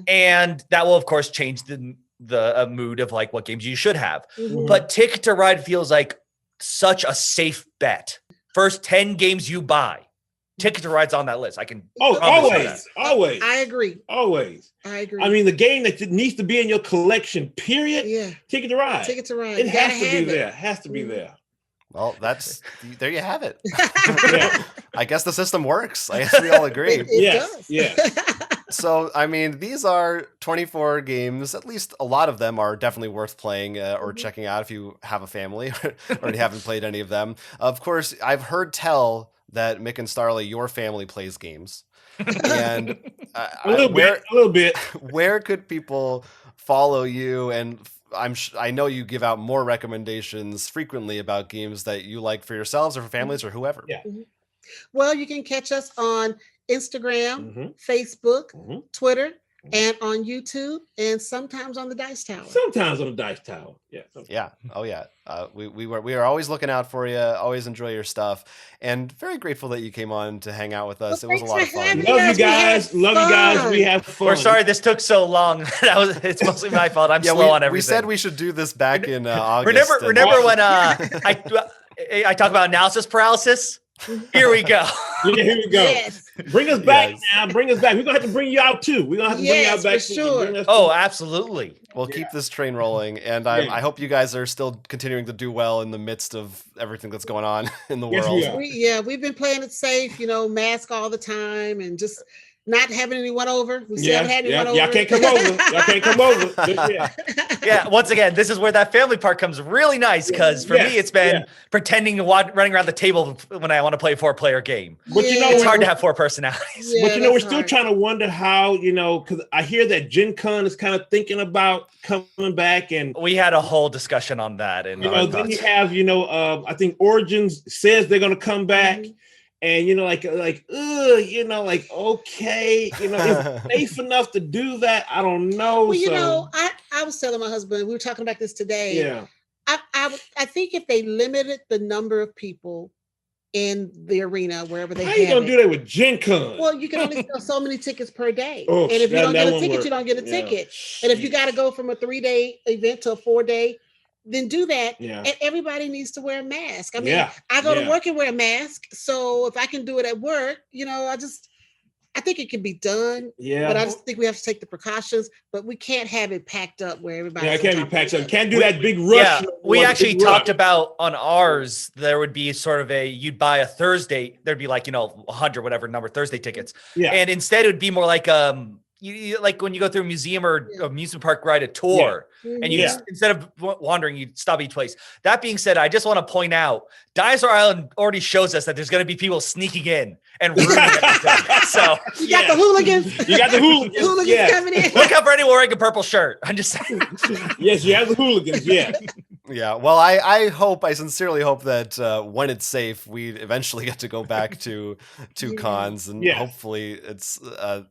D: and that will of course change the mood of like what games you should have. But Ticket to Ride feels like such a safe bet. First 10 games you buy, Ticket to Ride's on that list. I can
B: always.
C: I agree.
B: Always.
C: I agree.
B: I mean, the game that needs to be in your collection, period.
C: Yeah.
B: Ticket to Ride.
C: Ticket to Ride.
B: It has to be there. Has to be there.
A: Well, there you have it. I guess the system works. I guess we all agree.
C: It does.
B: Yeah.
A: So, I mean, these are 24 games. At least a lot of them are definitely worth playing or checking out if you have a family or you haven't played any of them. Of course, I've heard tell that Mick and Starla, your family plays games. And
B: a little bit.
A: Where could people follow you? And I know you give out more recommendations frequently about games that you like for yourselves or for families or whoever.
B: Yeah.
C: Well, you can catch us on Instagram, Facebook, Twitter, and on YouTube, and sometimes on the Dice Tower.
B: Sometimes on the Dice Tower. Yeah.
A: Yeah. Oh yeah. We are always looking out for you. Always enjoy your stuff, and very grateful that you came on to hang out with us.
C: Well,
A: it was a lot of fun.
B: Love you guys. We have fun.
D: We're sorry this took so long. It's mostly my fault. I'm slow on everything.
A: We said we should do this back in August.
D: Remember when I talk about analysis paralysis? Here we go.
B: Yeah, here we go. Yes. Bring us back now. Bring us back. We're going to have to bring you out too. We're going to have to bring you out back.
C: For sure.
D: Oh, absolutely.
A: We'll keep this train rolling. And I hope you guys are still continuing to do well in the midst of everything that's going on in the world.
C: We've been playing it safe, mask all the time and just not having anyone over. We still haven't had anyone over.
B: Y'all can't come over.
D: Yeah, once again, this is where that family part comes really nice because for me, it's been pretending to running around the table when I want to play a 4-player game. But it's hard to have 4 personalities.
B: But we're still trying to wonder how, because I hear that Gen Con is kind of thinking about coming back, and
D: we had a whole discussion on that. And
B: then you have, I think Origins says they're going to come back. And okay, is it safe enough to do that? I don't know.
C: Well, I was telling my husband, we were talking about this today.
B: Yeah.
C: I think if they limited the number of people in the arena, wherever they
B: how you gonna do that with Gen Con?
C: Well, you can only sell so many tickets per day. And if you don't get a ticket, you don't get a ticket. And if you got to go from a 3-day event to a 4-day, then do that. Yeah. And everybody needs to wear a mask. I mean, I go to work and wear a mask. So if I can do it at work, I think it can be done. Yeah. But I just think we have to take the precautions. But we can't have it packed up where everybody.
B: Yeah, it can't be packed up. Can't do that big rush.
D: Yeah, we actually talked about on ours. There would be sort of you'd buy a Thursday. There'd be 100 whatever number Thursday tickets. Yeah. And instead it would be more like you like when you go through a museum or amusement park ride a tour and you instead of wandering, you stop each place. That being said, I just want to point out Dinosaur Island already shows us that there's going to be people sneaking in and ruining everything. So
C: you got the hooligans.
B: Hooligans
C: coming in.
D: Look out for anyone wearing a purple shirt. I'm just saying.
B: Yes, you have the hooligans. Yeah.
A: Yeah, well, I sincerely hope that when it's safe, we eventually get to go back to cons, and hopefully it's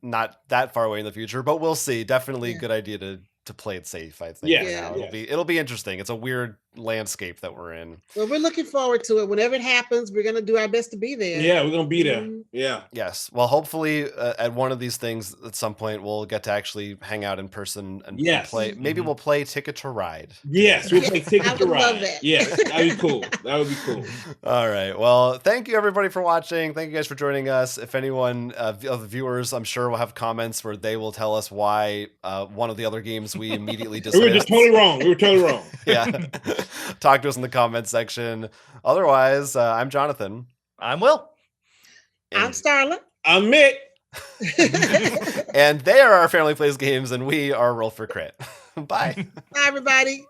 A: not that far away in the future. But we'll see. Definitely a good idea to play it safe. I think. It'll be interesting. It's a weird landscape that we're in.
C: Well, we're looking forward to it. Whenever it happens, we're gonna do our best to be there.
B: Yeah, we're gonna be there. Yeah.
A: Yes. Well, hopefully at one of these things at some point we'll get to actually hang out in person and play. Maybe we'll play Ticket to Ride.
B: Yes, we'll play Ticket to Ride.
C: Love that.
B: Yes, that'd be cool. That would be cool.
A: All right. Well, thank you everybody for watching. Thank you guys for joining us. If anyone of the viewers, I'm sure will have comments where they will tell us why one of the other games we immediately dismissed.
B: We were just totally wrong.
A: Yeah. Talk to us in the comments section. Otherwise, I'm Jonathan.
D: I'm Will.
C: I'm Starla.
B: I'm Mick.
A: And they are our Family Plays Games, and we are Roll for Crit. Bye.
C: Bye, everybody.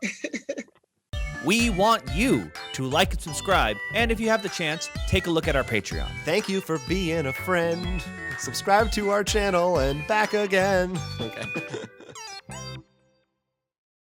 E: We want you to like and subscribe, and if you have the chance, take a look at our Patreon.
A: Thank you for being a friend. Subscribe to our channel and back again. Okay.